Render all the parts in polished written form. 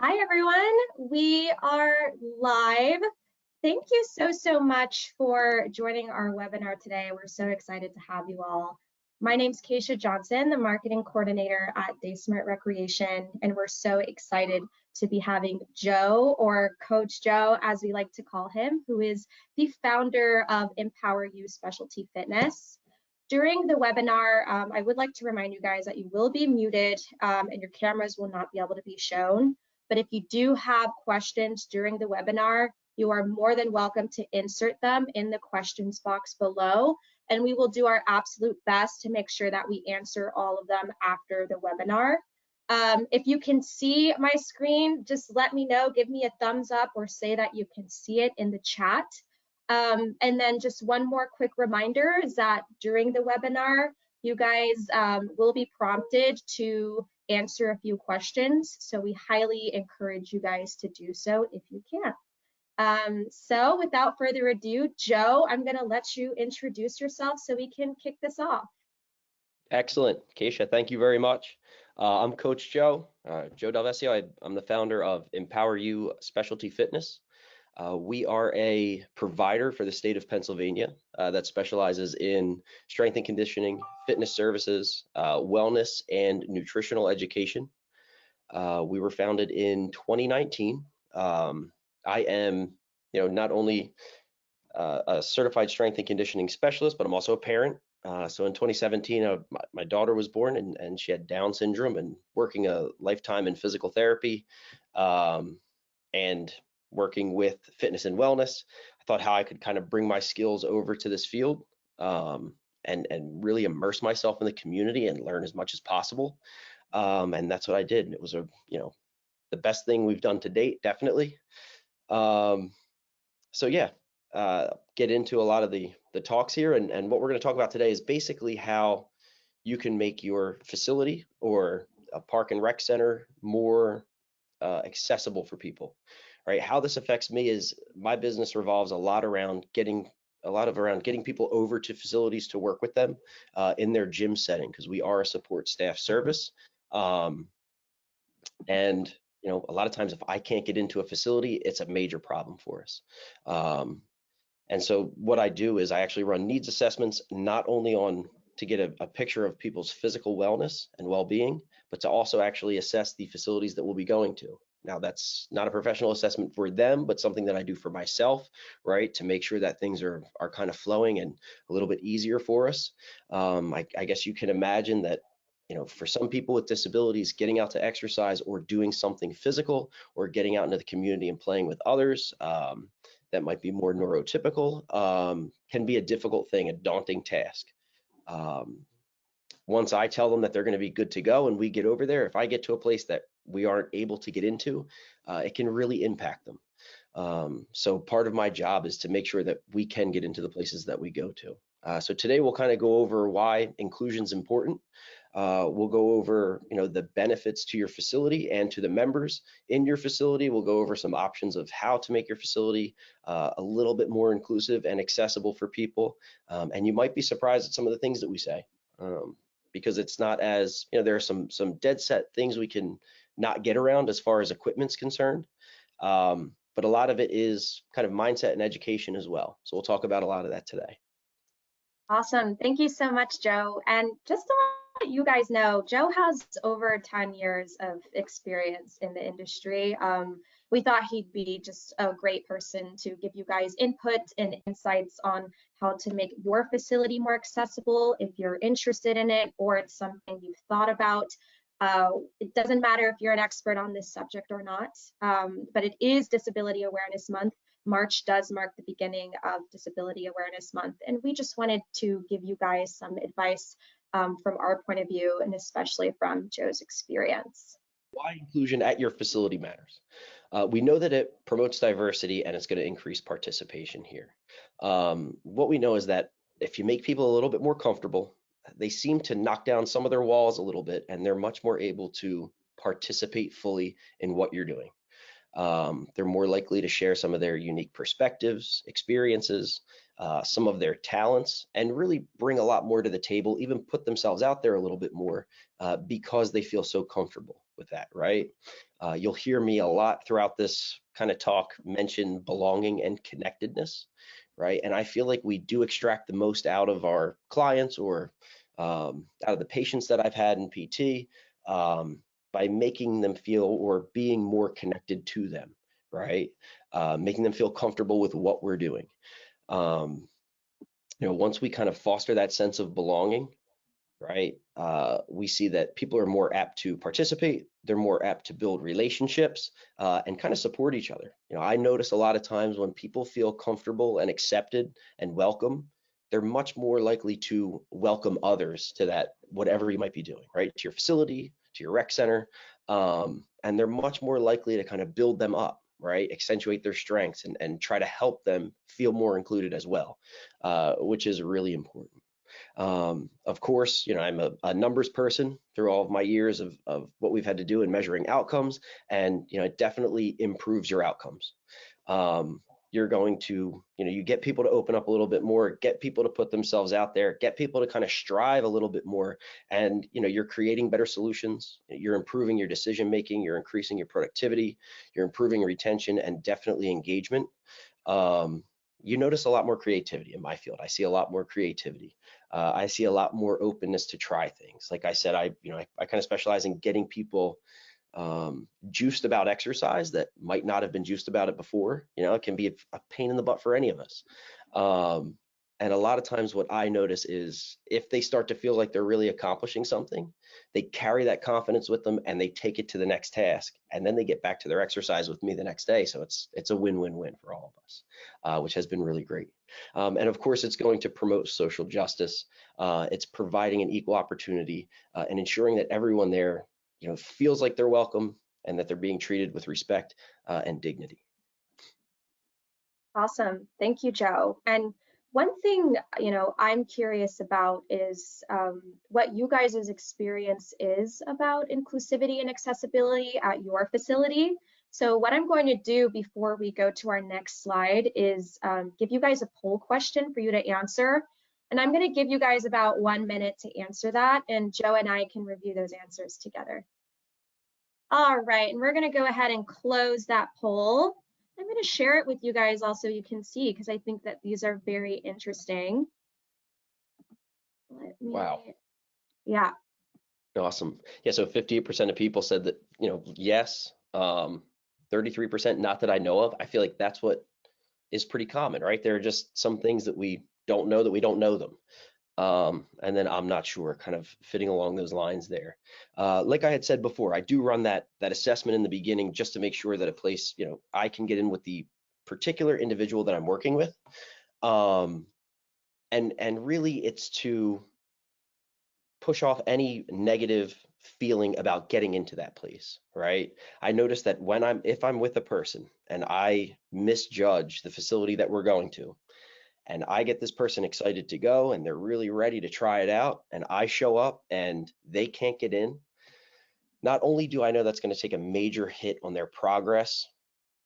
Hi, everyone. We are live. Thank you so much for joining our webinar today. We're so excited to have you all. My name's Keisha Johnson, the marketing coordinator at DaySmart Recreation, and we're so excited to be having Joe, or Coach Joe, as we like to call him, who is the founder of Empower You Specialty Fitness. During the webinar, I would like to remind you guys that you will be muted and your cameras will not be able to be shown. But if you do have questions during the webinar, you are more than welcome to insert them in the questions box below, and we will do our absolute best to make sure that we answer all of them after the webinar. If you can see my screen, just let me know, give me a thumbs up or say that you can see it in the chat. And then just one more quick reminder is that during the webinar, you guys will be prompted to answer a few questions. So we highly encourage you guys to do so if you can. So without further ado, Joe, I'm going to let you introduce yourself so we can kick this off. Excellent, Keisha. Thank you very much. I'm Coach Joe, Joe Delvesio. I'm the founder of Empower You Specialty Fitness. We are a provider for the state of Pennsylvania that specializes in strength and conditioning, fitness services, wellness, and nutritional education. We were founded in 2019. I am, not only a certified strength and conditioning specialist, but I'm also a parent. So in 2017, my daughter was born and she had Down syndrome, and working a lifetime in physical therapy and working with fitness and wellness, I thought how I could kind of bring my skills over to this field and really immerse myself in the community and learn as much as possible. And that's what I did. And it was the best thing we've done to date, definitely. So yeah, get into a lot of the talks here, and what we're going to talk about today is basically how you can make your facility or a park and rec center more accessible for people. Right? How this affects me is my business revolves a lot around getting people over to facilities to work with them in their gym setting, because we are a support staff service. And a lot of times if I can't get into a facility, it's a major problem for us. And so what I do is I actually run needs assessments, not only to get a picture of people's physical wellness and well-being, but to also actually assess the facilities that we'll be going to. Now, that's not a professional assessment for them, but something that I do for myself, right, to make sure that things are kind of flowing and a little bit easier for us. I guess you can imagine that, for some people with disabilities, getting out to exercise or doing something physical or getting out into the community and playing with others that might be more neurotypical can be a difficult thing, a daunting task. Once I tell them that they're going to be good to go and we get over there, if I get to a place that we aren't able to get into, it can really impact them. So part of my job is to make sure that we can get into the places that we go to. So today we'll kind of go over why inclusion is important. We'll go over, the benefits to your facility and to the members in your facility. We'll go over some options of how to make your facility a little bit more inclusive and accessible for people. And you might be surprised at some of the things that we say, because it's not as, there are some dead set things we can not get around as far as equipment's concerned. But a lot of it is kind of mindset and education as well. So we'll talk about a lot of that today. Awesome. Thank you so much, Joe. And just to let you guys know, Joe has over 10 years of experience in the industry. We thought he'd be just a great person to give you guys input and insights on how to make your facility more accessible if you're interested in it or it's something you've thought about. It doesn't matter if you're an expert on this subject or not, but it is Disability Awareness Month. March does mark the beginning of Disability Awareness Month, and we just wanted to give you guys some advice from our point of view, and especially from Joe's experience. Why inclusion at your facility matters. We know that it promotes diversity and it's going to increase participation here. What we know is that if you make people a little bit more comfortable, they seem to knock down some of their walls a little bit, and they're much more able to participate fully in what you're doing. They're more likely to share some of their unique perspectives, experiences, some of their talents, and really bring a lot more to the table, even put themselves out there a little bit more because they feel so comfortable with that, right? You'll hear me a lot throughout this kind of talk mention belonging and connectedness, right? And I feel like we do extract the most out of our clients or out of the patients that I've had in PT by making them feel or being more connected to them, right? Making them feel comfortable with what we're doing. Once we kind of foster that sense of belonging, right, we see that people are more apt to participate, they're more apt to build relationships and kind of support each other. I notice a lot of times when people feel comfortable and accepted and welcome, they're much more likely to welcome others to that, whatever you might be doing, right, to your facility, to your rec center, and they're much more likely to kind of build them up, right, accentuate their strengths and try to help them feel more included as well, which is really important. Of course, I'm a numbers person through all of my years of what we've had to do in measuring outcomes, and it definitely improves your outcomes. You're going to, you get people to open up a little bit more, get people to put themselves out there, get people to kind of strive a little bit more, and you're creating better solutions, you're improving your decision making, you're increasing your productivity, you're improving retention and definitely engagement. You notice a lot more creativity in my field. I see a lot more creativity. I see a lot more openness to try things. Like I said, I kind of specialize in getting people juiced about exercise that might not have been juiced about it before. It can be a pain in the butt for any of us. And a lot of times what I notice is if they start to feel like they're really accomplishing something, they carry that confidence with them and they take it to the next task, and then they get back to their exercise with me the next day. So it's a win-win-win for all of us, which has been really great. And of course, it's going to promote social justice. It's providing an equal opportunity and ensuring that everyone there feels like they're welcome and that they're being treated with respect and dignity. Awesome. Thank you, Joe. And one thing, I'm curious about is what you guys' experience is about inclusivity and accessibility at your facility. So what I'm going to do before we go to our next slide is give you guys a poll question for you to answer. And I'm going to give you guys about 1 minute to answer that, and Joe and I can review those answers together. All right, and we're going to go ahead and close that poll. I'm going to share it with you guys also, you can see, because I think that these are very interesting. Wow. Yeah. Awesome. Yeah, so 58% of people said that, yes. 33% not that I know of. I feel like that's what is pretty common, right? There are just some things that we don't know that we don't know them. And then I'm not sure, kind of fitting along those lines there. Like I had said before, I do run that assessment in the beginning just to make sure that a place, I can get in with the particular individual that I'm working with. And really it's to push off any negative feeling about getting into that place, right? I notice that if I'm with a person and I misjudge the facility that we're going to, and I get this person excited to go and they're really ready to try it out, and I show up and they can't get in, not only do I know that's going to take a major hit on their progress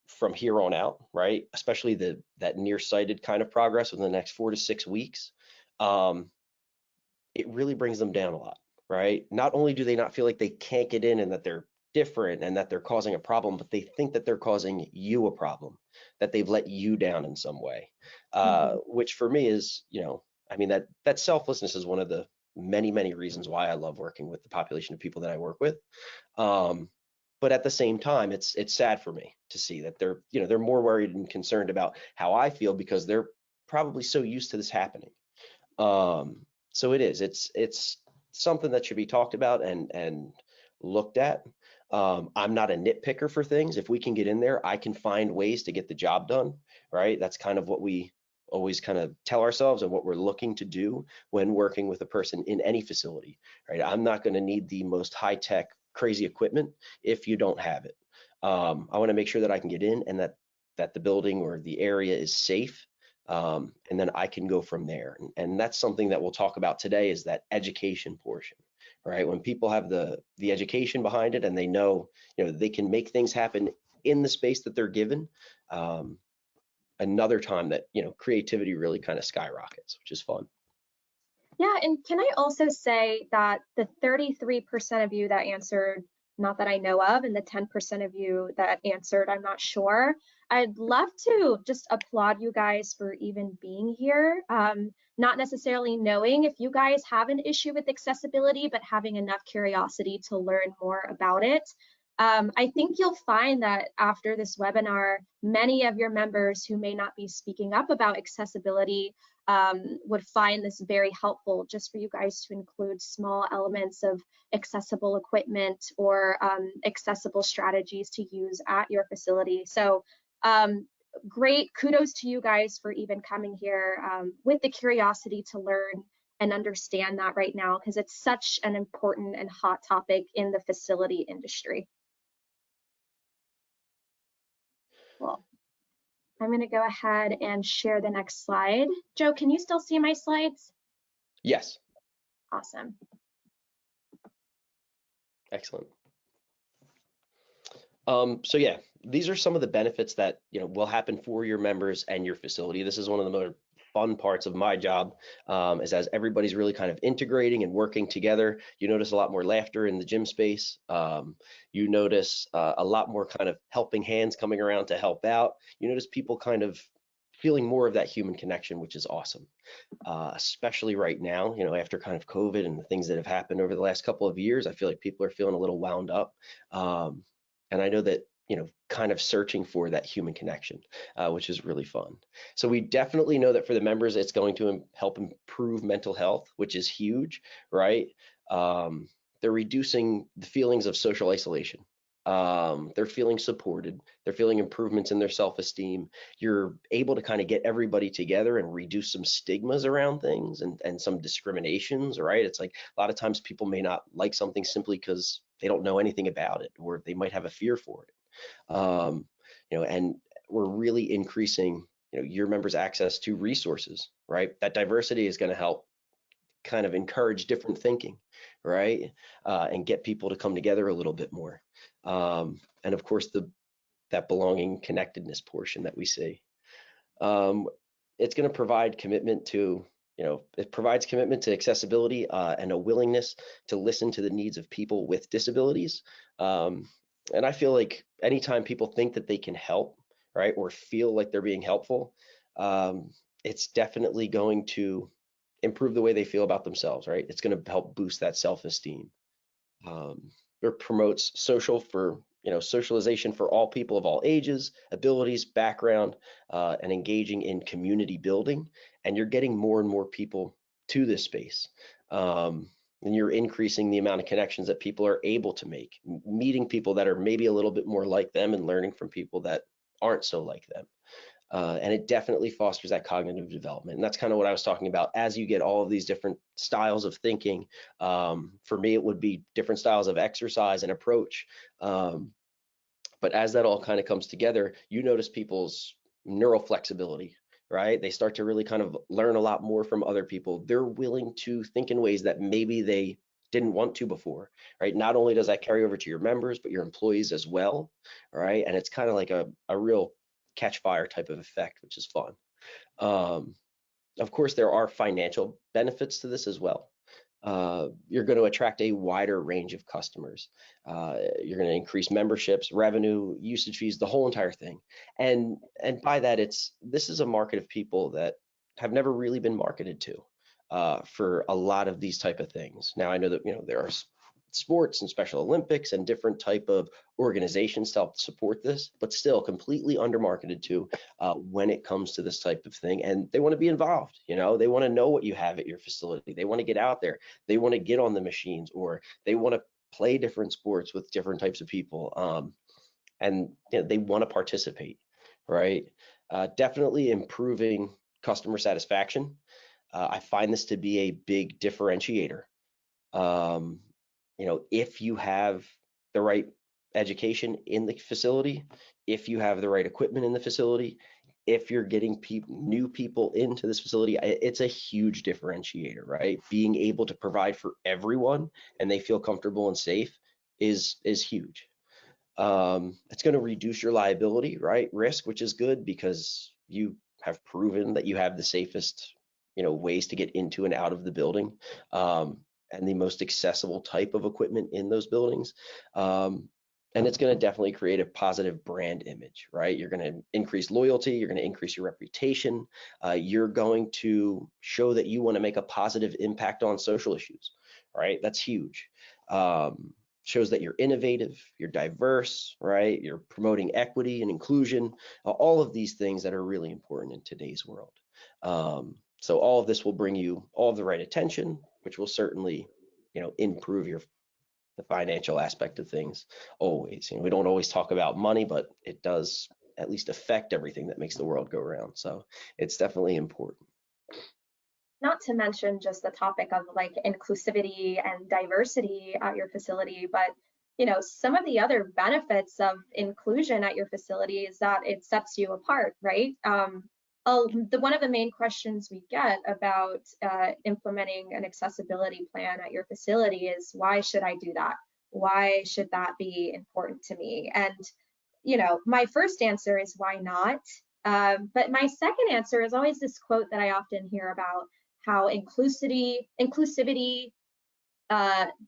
from here on out, right? Especially that nearsighted kind of progress within the next 4 to 6 weeks. It really brings them down a lot, right? Not only do they not feel like they can't get in and that they're different and that they're causing a problem, but they think that they're causing you a problem, that they've let you down in some way, which for me is, that selflessness is one of the many, many reasons why I love working with the population of people that I work with. But at the same time, it's sad for me to see that they're more worried and concerned about how I feel because they're probably so used to this happening. So it's something that should be talked about and looked at. I'm not a nitpicker for things. If we can get in there, I can find ways to get the job done, right? That's kind of what we always kind of tell ourselves and what we're looking to do when working with a person in any facility, right? I'm not going to need the most high-tech, crazy equipment if you don't have it. I want to make sure that I can get in and that the building or the area is safe. And then I can go from there. And that's something that we'll talk about today, is that education portion, right? When people have the education behind it and they know, they can make things happen in the space that they're given. Another time that, creativity really kind of skyrockets, which is fun. Yeah, and can I also say that the 33% of you that answered not that I know of, and the 10% of you that answered, I'm not sure. I'd love to just applaud you guys for even being here. Not necessarily knowing if you guys have an issue with accessibility, but having enough curiosity to learn more about it. I think you'll find that after this webinar, many of your members who may not be speaking up about accessibility would find this very helpful, just for you guys to include small elements of accessible equipment or accessible strategies to use at your facility. So great kudos to you guys for even coming here with the curiosity to learn and understand that right now, because it's such an important and hot topic in the facility industry. Well, I'm going to go ahead and share the next slide. Joe, can you still see my slides? Yes. Awesome. Excellent. So yeah, these are some of the benefits that will happen for your members and your facility. This is one of the more fun parts of my job, is as everybody's really kind of integrating and working together. You notice a lot more laughter in the gym space. You notice a lot more kind of helping hands coming around to help out. You notice people kind of feeling more of that human connection, which is awesome, especially right now, after kind of COVID and the things that have happened over the last couple of years. I feel like people are feeling a little wound up. And I know that, kind of searching for that human connection, which is really fun. So we definitely know that for the members, it's going to help improve mental health, which is huge, right? They're reducing the feelings of social isolation. They're feeling supported. They're feeling improvements in their self-esteem. You're able to kind of get everybody together and reduce some stigmas around things and some discriminations, right? It's like a lot of times people may not like something simply because they don't know anything about it, or they might have a fear for it. And we're really increasing, your members' access to resources, right? That diversity is going to help kind of encourage different thinking, right? And get people to come together a little bit more. And of course, that belonging connectedness portion that we see. It's going to provide commitment to, it provides commitment to accessibility and a willingness to listen to the needs of people with disabilities. And I feel like anytime people think that they can help, right, or feel like they're being helpful, it's definitely going to improve the way they feel about themselves, right? It's going to help boost that self-esteem. It promotes socialization for all people of all ages, abilities, background, and engaging in community building. And you're getting more and more people to this space. And you're increasing the amount of connections that people are able to make, meeting people that are maybe a little bit more like them and learning from people that aren't so like them. And it definitely fosters that cognitive development. And that's kind of what I was talking about. As you get all of these different styles of thinking, for me, it would be different styles of exercise and approach. But as that all kind of comes together, you notice people's neural flexibility, right? They start to really kind of learn a lot more from other people. They're willing to think in ways that maybe they didn't want to before, right? Not only does that carry over to your members, but your employees as well, right? And it's kind of like a real catch fire type of effect, which is fun. Of course, there are financial benefits to this as well. You're going to attract a wider range of customers. You're going to increase memberships, revenue, usage fees, the whole entire thing. And by that, this is a market of people that have never really been marketed to for a lot of these type of things. Now, I know that there are sports and Special Olympics and different type of organizations to help support this, but still completely undermarketed to when it comes to this type of thing. And they want to be involved. They want to know what you have at your facility. They want to get out there. They want to get on the machines, or they want to play different sports with different types of people. And they want to participate, right? Definitely improving customer satisfaction. I find this to be a big differentiator. If you have the right education in the facility, if you have the right equipment in the facility, if you're getting new people into this facility, it's a huge differentiator, right? Being able to provide for everyone and they feel comfortable and safe is huge. It's going to reduce your liability, right? Risk, which is good because you have proven that you have the safest, ways to get into and out of the building. and the most accessible type of equipment in those buildings. And it's going to definitely create a positive brand image, right? You're going to increase loyalty, you're going to increase your reputation, you're going to show that you want to make a positive impact on social issues, right? That's huge. Shows that you're innovative, you're diverse, right? You're promoting equity and inclusion, all of these things that are really important in today's world. So all of this will bring you all of the right attention, which will certainly, improve the financial aspect of things always. We don't always talk about money, but it does at least affect everything that makes the world go around. So it's definitely important. Not to mention just the topic of like inclusivity and diversity at your facility, but some of the other benefits of inclusion at your facility is that it sets you apart, right? One of the main questions we get about implementing an accessibility plan at your facility is, why should I do that? Why should that be important to me? And my first answer is, why not? But my second answer is always this quote that I often hear about how inclusivity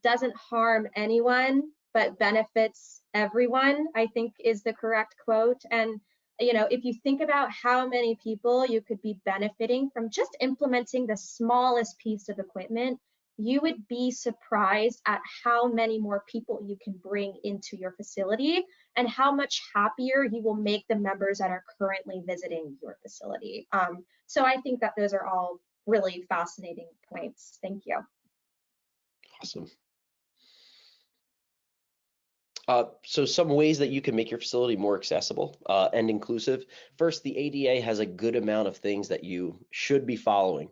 doesn't harm anyone but benefits everyone, I think is the correct quote. And if you think about how many people you could be benefiting from just implementing the smallest piece of equipment, you would be surprised at how many more people you can bring into your facility and how much happier you will make the members that are currently visiting your facility. So I think that those are all really fascinating points. Thank you. Awesome. So some ways that you can make your facility more accessible and inclusive. First, the ADA has a good amount of things that you should be following.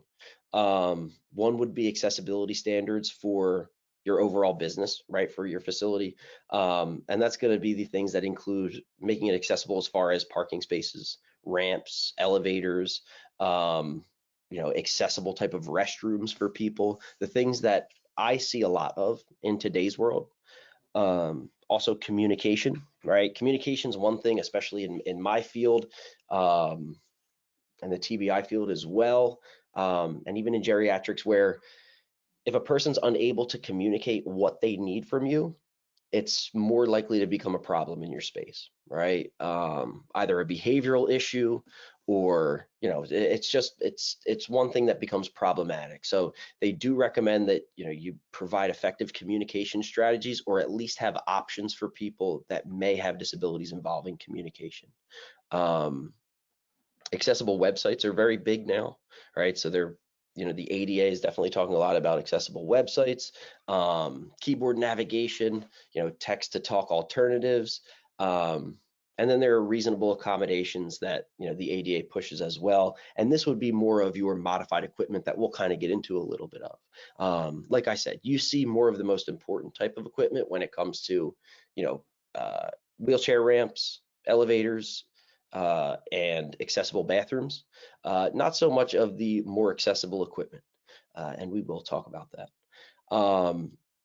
One would be accessibility standards for your overall business, right, for your facility. And that's going to be the things that include making it accessible as far as parking spaces, ramps, elevators, accessible type of restrooms for people, the things that I see a lot of in today's world. Also communication, right? Communication is one thing, especially in my field, and the TBI field as well, and even in geriatrics, where if a person's unable to communicate what they need from you, it's more likely to become a problem in your space, right? Either a behavioral issue, or it's one thing that becomes problematic. So they do recommend that you provide effective communication strategies, or at least have options for people that may have disabilities involving communication. Accessible websites are very big now, right? So they're the ADA is definitely talking a lot about accessible websites, keyboard navigation, text to talk alternatives, and then there are reasonable accommodations that the ADA pushes as well. And this would be more of your modified equipment that we'll kind of get into a little bit of. Like I said, you see more of the most important type of equipment when it comes to wheelchair ramps, elevators, and accessible bathrooms, not so much of the more accessible equipment, and we will talk about that.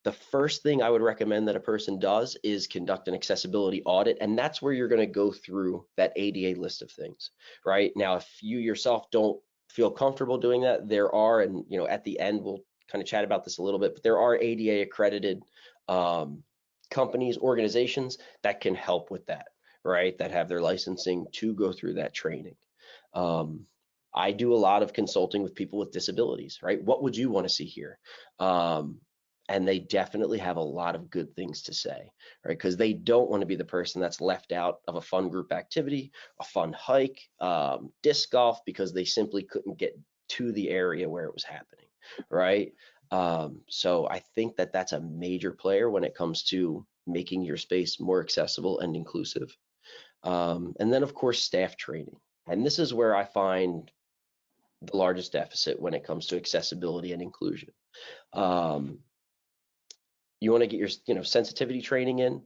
The first thing I would recommend that a person does is conduct an accessibility audit, and that's where you're going to go through that ADA list of things, right? Now, if you yourself don't feel comfortable doing that, there are, and at the end we'll kind of chat about this a little bit, but there are ADA accredited companies, organizations that can help with that, right? That have their licensing to go through that training. I do a lot of consulting with people with disabilities, right? What would you want to see here? And they definitely have a lot of good things to say, right? Because they don't want to be the person that's left out of a fun group activity, a fun hike, disc golf, because they simply couldn't get to the area where it was happening, right? So I think that that's a major player when it comes to making your space more accessible and inclusive. And then, of course, staff training. And this is where I find the largest deficit when it comes to accessibility and inclusion. You want to get your sensitivity training in,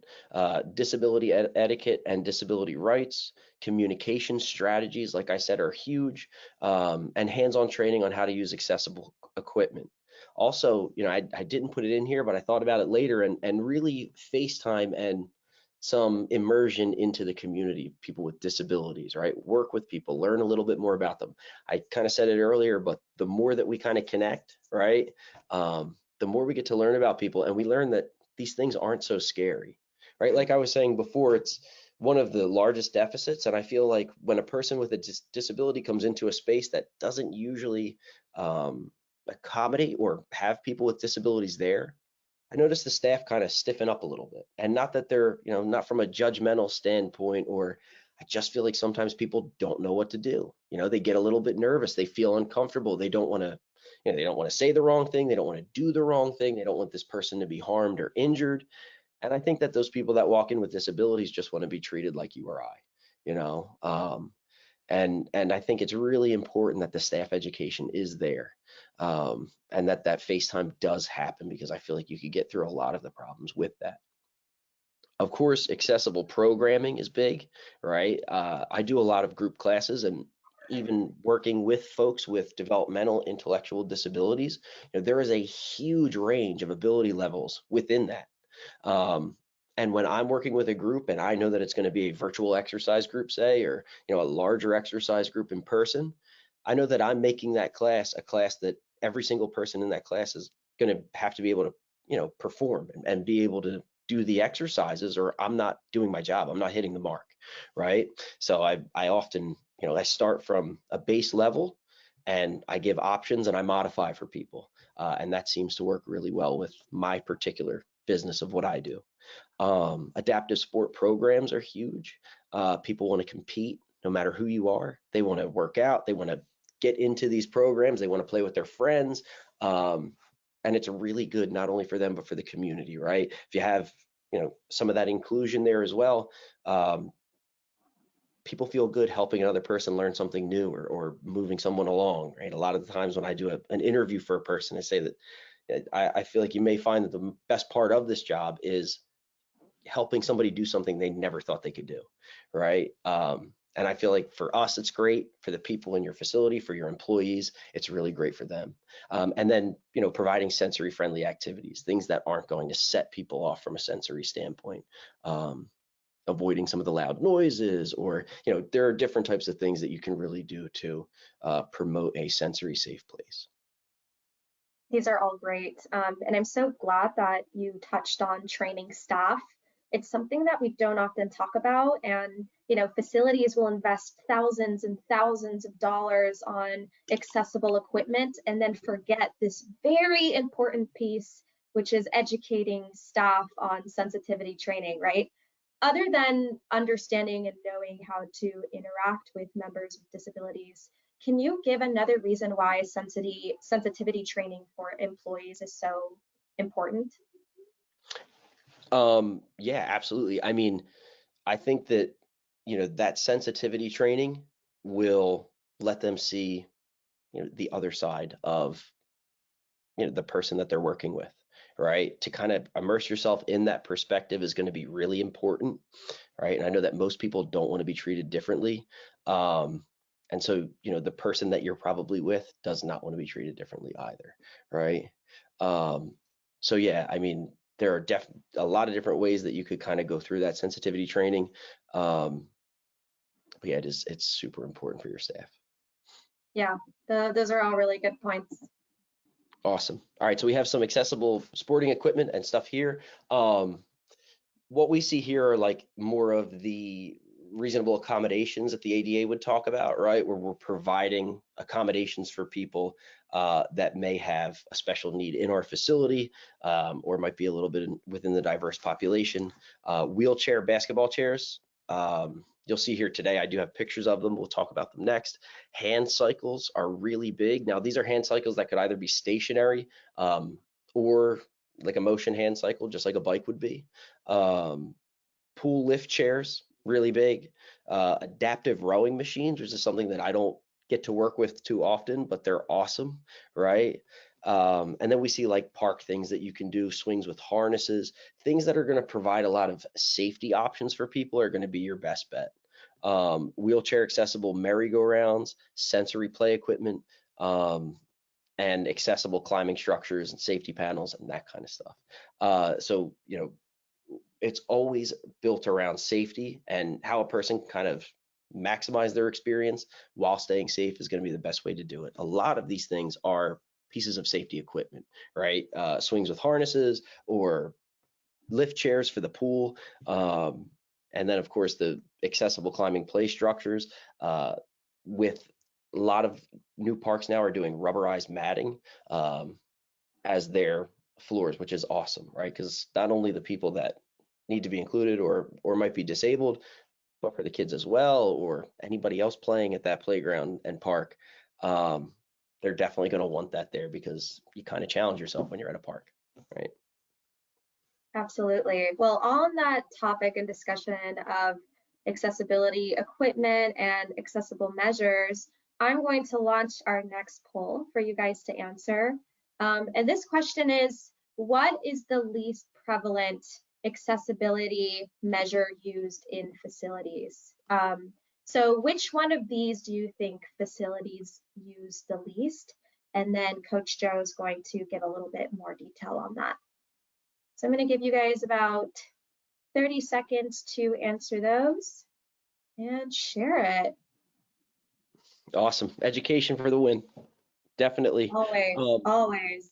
disability etiquette and disability rights, communication strategies, like I said, are huge, and hands-on training on how to use accessible equipment. Also, I didn't put it in here, but I thought about it later, and really FaceTime and some immersion into the community, people with disabilities, right? Work with people, learn a little bit more about them. I kind of said it earlier, but the more that we kind of connect, right? the more we get to learn about people, and we learn that these things aren't so scary, right? Like I was saying before, it's one of the largest deficits. And I feel like when a person with a disability comes into a space that doesn't usually accommodate or have people with disabilities there, I notice the staff kind of stiffen up a little bit. And not that they're, not from a judgmental standpoint, or I just feel like sometimes people don't know what to do. They get a little bit nervous. They feel uncomfortable. They don't want to, they don't want to say the wrong thing. They don't want to do the wrong thing. They don't want this person to be harmed or injured. And I think that those people that walk in with disabilities just want to be treated like you or I, you know. And I think it's really important that the staff education is there, and that FaceTime does happen, because I feel like you could get through a lot of the problems with that. Of course, accessible programming is big, right? I do a lot of group classes, and even working with folks with developmental intellectual disabilities, there is a huge range of ability levels within that. And when I'm working with a group and I know that it's going to be a virtual exercise group, say, or a larger exercise group in person, I know that I'm making that class a class that every single person in that class is going to have to be able to, perform and be able to do the exercises, or I'm not doing my job. I'm not hitting the mark, right? So I often, I start from a base level and I give options and I modify for people. And that seems to work really well with my particular business of what I do. Adaptive sport programs are huge. People want to compete no matter who you are. They want to work out. They want to get into these programs. They want to play with their friends. And it's really good, not only for them, but for the community, right? If you have, some of that inclusion there as well, people feel good helping another person learn something new, or moving someone along, right? A lot of the times when I do an interview for a person, I say that I feel like you may find that the best part of this job is helping somebody do something they never thought they could do, right? And I feel like for us, it's great. For the people in your facility, for your employees, it's really great for them. And then, providing sensory-friendly activities, things that aren't going to set people off from a sensory standpoint. Avoiding some of the loud noises, or, there are different types of things that you can really do to promote a sensory safe place. These are all great. And I'm so glad that you touched on training staff. It's something that we don't often talk about. And, facilities will invest thousands and thousands of dollars on accessible equipment and then forget this very important piece, which is educating staff on sensitivity training, right? Other than understanding and knowing how to interact with members with disabilities, can you give another reason why sensitivity training for employees is so important? Yeah, absolutely. I mean, I think that, that sensitivity training will let them see, the other side of, the person that they're working with, right? To kind of immerse yourself in that perspective is going to be really important, right? And I know that most people don't want to be treated differently. And so, the person that you're probably with does not want to be treated differently either, right? So yeah, I mean, there are a lot of different ways that you could kind of go through that sensitivity training. But yeah, it's super important for your staff. Yeah, those are all really good points. Awesome. All right, so we have some accessible sporting equipment and stuff here. What we see here are like more of the reasonable accommodations that the ADA would talk about, right? Where we're providing accommodations for people that may have a special need in our facility, or might be a little bit within the diverse population. Wheelchair basketball chairs. You'll see here today, I do have pictures of them. We'll talk about them next. Hand cycles are really big. Now, these are hand cycles that could either be stationary, or like a motion hand cycle, just like a bike would be. Pool lift chairs, really big. Adaptive rowing machines, which is something that I don't get to work with too often, but they're awesome, right? And then we see like park things that you can do, swings with harnesses, things that are going to provide a lot of safety options for people are going to be your best bet. Wheelchair accessible merry-go-rounds, sensory play equipment, and accessible climbing structures and safety panels and that kind of stuff. So, it's always built around safety, and how a person kind of maximize their experience while staying safe is going to be the best way to do it. A lot of these things are pieces of safety equipment, right? Swings with harnesses or lift chairs for the pool. And then of course the accessible climbing play structures, with a lot of new parks now are doing rubberized matting as their floors, which is awesome, right? Because not only the people that need to be included or might be disabled, but for the kids as well, or anybody else playing at that playground and park, they're definitely going to want that there because you kind of challenge yourself when you're at a park, right? Absolutely. Well, on that topic and discussion of accessibility equipment and accessible measures, I'm going to launch our next poll for you guys to answer. And this question is, what is the least prevalent accessibility measure used in facilities? So which one of these do you think facilities use the least? And then Coach Joe is going to give a little bit more detail on that. So I'm going to give you guys about 30 seconds to answer those and share it. Awesome. Education for the win. Definitely. Always, always.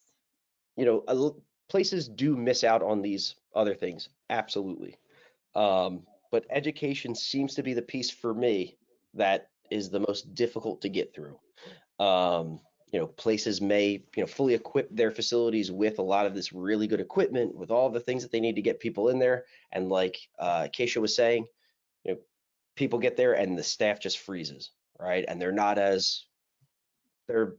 You know, places do miss out on these other things. Absolutely. But education seems to be the piece for me that is the most difficult to get through. You know, places may, you know, fully equip their facilities with a lot of this really good equipment, with all the things that they need to get people in there. And like Keisha was saying, you know, people get there and the staff just freezes, right? And they're not as, they're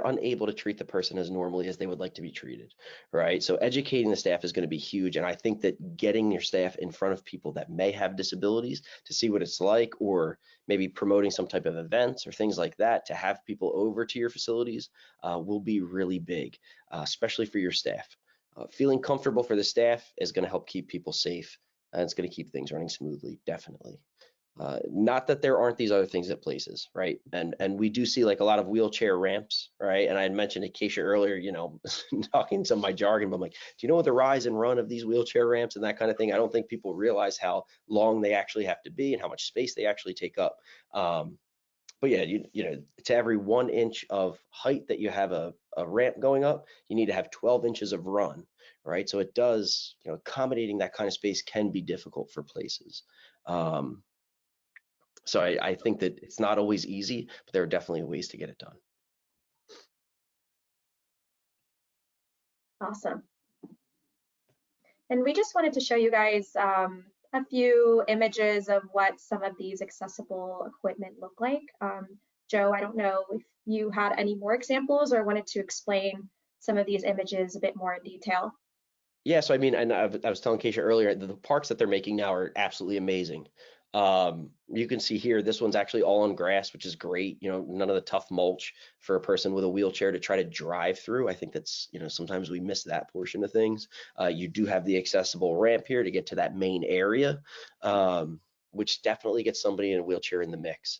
unable to treat the person as normally as they would like to be treated, right? So educating the staff is going to be huge. And I think that getting your staff in front of people that may have disabilities to see what it's like, or maybe promoting some type of events or things like that to have people over to your facilities will be really big, especially for your staff. Feeling comfortable for the staff is going to help keep people safe, and it's going to keep things running smoothly, definitely. Not that there aren't these other things at places, right? And we do see like a lot of wheelchair ramps, right? And I had mentioned to Keisha earlier, you know, talking some of my jargon, but I'm like, do you know what the rise and run of these wheelchair ramps and that kind of thing? I don't think people realize how long they actually have to be and how much space they actually take up. But yeah, you know, to every 1 inch of height that you have a ramp going up, you need to have 12 inches of run, right? So it does, you know, accommodating that kind of space can be difficult for places. So I think that it's not always easy, but there are definitely ways to get it done. Awesome. And we just wanted to show you guys a few images of what some of these accessible equipment look like. Joe, I don't know if you had any more examples or wanted to explain some of these images a bit more in detail. Yeah, so I mean, and I was telling Keisha earlier, the parks that they're making now are absolutely amazing. You can see here, this one's actually all on grass, which is great. You know, none of the tough mulch for a person with a wheelchair to try to drive through. I think that's, you know, sometimes we miss that portion of things. You do have the accessible ramp here to get to that main area, which definitely gets somebody in a wheelchair in the mix.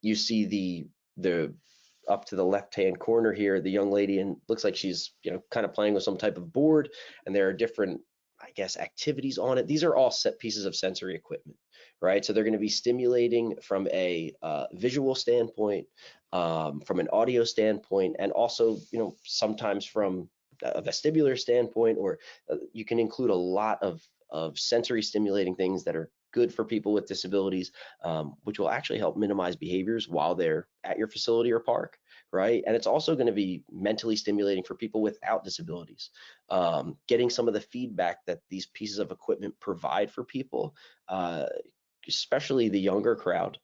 You see the up to the left-hand corner here, the young lady, and looks like she's, you know, kind of playing with some type of board, and there are different, I guess, activities on it. These are all set pieces of sensory equipment, right? So they're going to be stimulating from a visual standpoint, from an audio standpoint, and also, you know, sometimes from a vestibular standpoint, or you can include a lot of sensory stimulating things that are good for people with disabilities, which will actually help minimize behaviors while they're at your facility or park, right? And it's also going to be mentally stimulating for people without disabilities. Getting some of the feedback that these pieces of equipment provide for people, especially the younger crowd,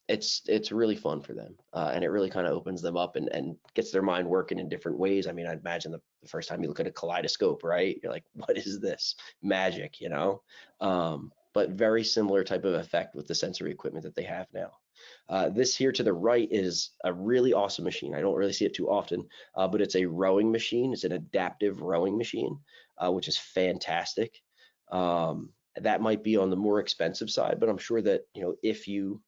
it's really fun for them, and it really kind of opens them up and gets their mind working in different ways. I mean, I'd imagine the first time you look at a kaleidoscope, right? You're like, what is this? Magic, you know? But very similar type of effect with the sensory equipment that they have now. This here to the right is a really awesome machine. I don't really see it too often, but it's a rowing machine. It's an adaptive rowing machine, which is fantastic. That might be on the more expensive side, but I'm sure that, you know, if you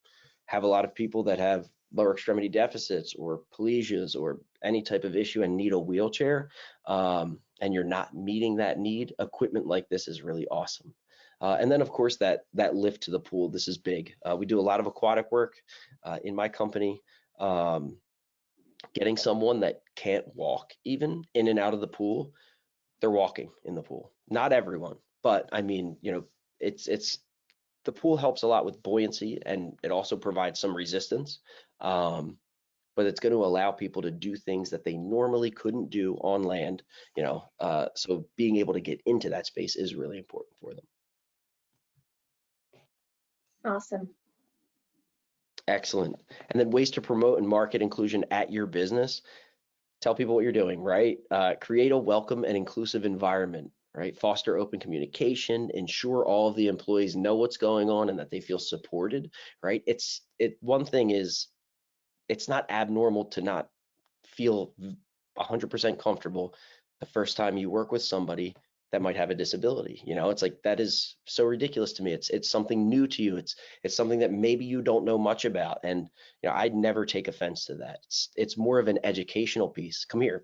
have a lot of people that have lower extremity deficits or plesias or any type of issue and need a wheelchair, and you're not meeting that need, equipment like this is really awesome. And then of course that lift to the pool, this is big. We do a lot of aquatic work in my company. getting someone that can't walk even in and out of the pool, they're walking in the pool. Not everyone, but I mean, it's the pool helps a lot with buoyancy, and it also provides some resistance. But it's going to allow people to do things that they normally couldn't do on land, so being able to get into that space is really important for them. Awesome. Excellent. And then ways to promote and market inclusion at your business. Tell people what you're doing, right? Create a welcome and inclusive environment, right? Foster open communication, ensure all of the employees know what's going on and that they feel supported, right? One thing is, it's not abnormal to not feel 100% comfortable the first time you work with somebody that might have a disability. It's like, that is so ridiculous to me. It's something new to you. It's something that maybe you don't know much about. And I'd never take offense to that. It's more of an educational piece. Come here,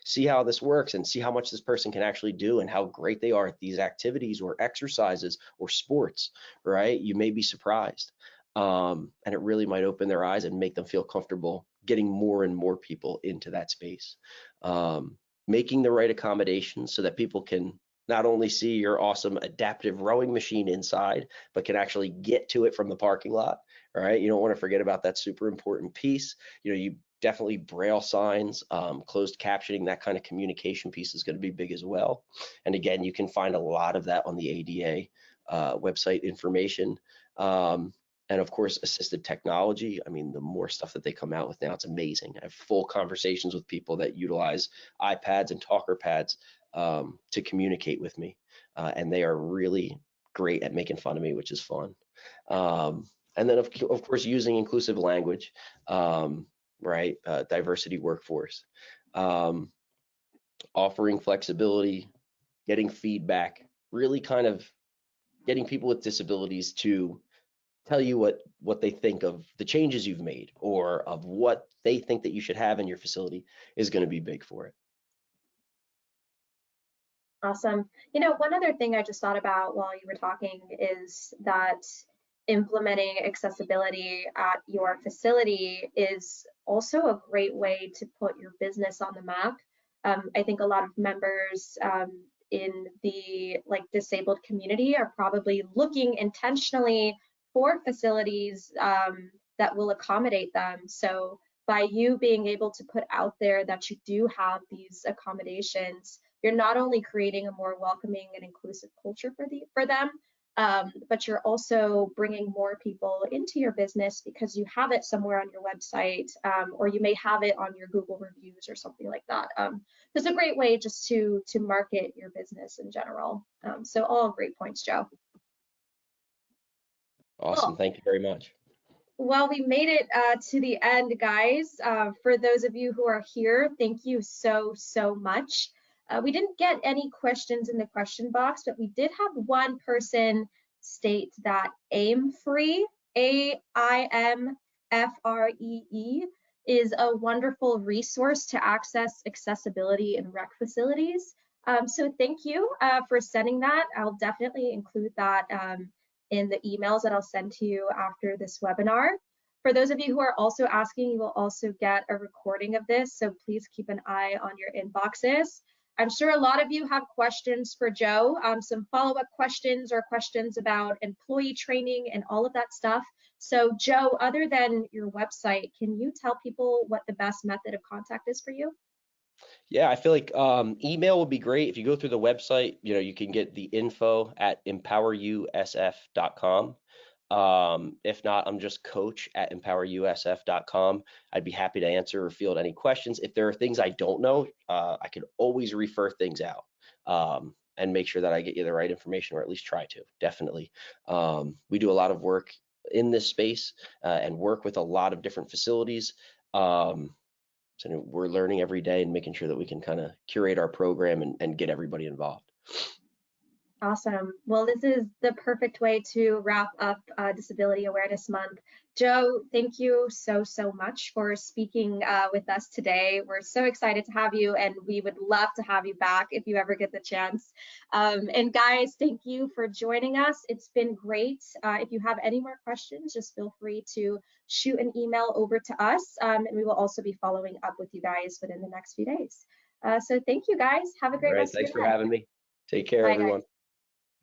see how this works and see how much this person can actually do and how great they are at these activities or exercises or sports, right? You may be surprised. And it really might open their eyes and make them feel comfortable getting more and more people into that space. Making the right accommodations so that people can not only see your awesome adaptive rowing machine inside, but can actually get to it from the parking lot. All right. You don't want to forget about that super important piece. You definitely braille signs, closed captioning, that kind of communication piece is going to be big as well. And again, you can find a lot of that on the ADA website information. And of course, assistive technology. I mean, the more stuff that they come out with now, it's amazing. I have full conversations with people that utilize iPads and talker pads to communicate with me. And they are really great at making fun of me, which is fun. And then, of course, using inclusive language, right? Diversity workforce. Offering flexibility, getting feedback, really kind of getting people with disabilities to tell you what they think of the changes you've made or of what they think that you should have in your facility is going to be big for it. Awesome. One other thing I just thought about while you were talking is that implementing accessibility at your facility is also a great way to put your business on the map. I think a lot of members in the disabled community are probably looking intentionally for facilities that will accommodate them. So by you being able to put out there that you do have these accommodations, you're not only creating a more welcoming and inclusive culture for them, but you're also bringing more people into your business because you have it somewhere on your website, or you may have it on your Google reviews or something like that. It's a great way just to market your business in general. So all great points, Joe. Awesome. Cool. Thank you very much. Well, we made it to the end, guys. For those of you who are here, thank you so much. We didn't get any questions in the question box, but we did have one person state that AIMFree, AIMFREE, is a wonderful resource to access accessibility in rec facilities. So thank you for sending that. I'll definitely include that in the emails that I'll send to you after this webinar. For those of you who are also asking, you will also get a recording of this, so please keep an eye on your inboxes. I'm sure a lot of you have questions for Joe, some follow-up questions or questions about employee training and all of that stuff. So Joe, other than your website, can you tell people what the best method of contact is for you? Yeah, I feel like email would be great. If you go through the website, you can get the info at empowerusf.com. If not, I'm just coach@empowerusf.com. I'd be happy to answer or field any questions. If there are things I don't know, I can always refer things out and make sure that I get you the right information, or at least try to, definitely. We do a lot of work in this space and work with a lot of different facilities. So we're learning every day and making sure that we can kind of curate our program and get everybody involved. Awesome. Well, this is the perfect way to wrap up Disability Awareness Month Joe, thank you so, so much for speaking with us today. We're so excited to have you, and we would love to have you back if you ever get the chance. And guys, thank you for joining us. It's been great. If you have any more questions, just feel free to shoot an email over to us, and we will also be following up with you guys within the next few days. So thank you, guys. Have a All great right. rest of Thanks your for day. having me. Take care, Bye, everyone. guys.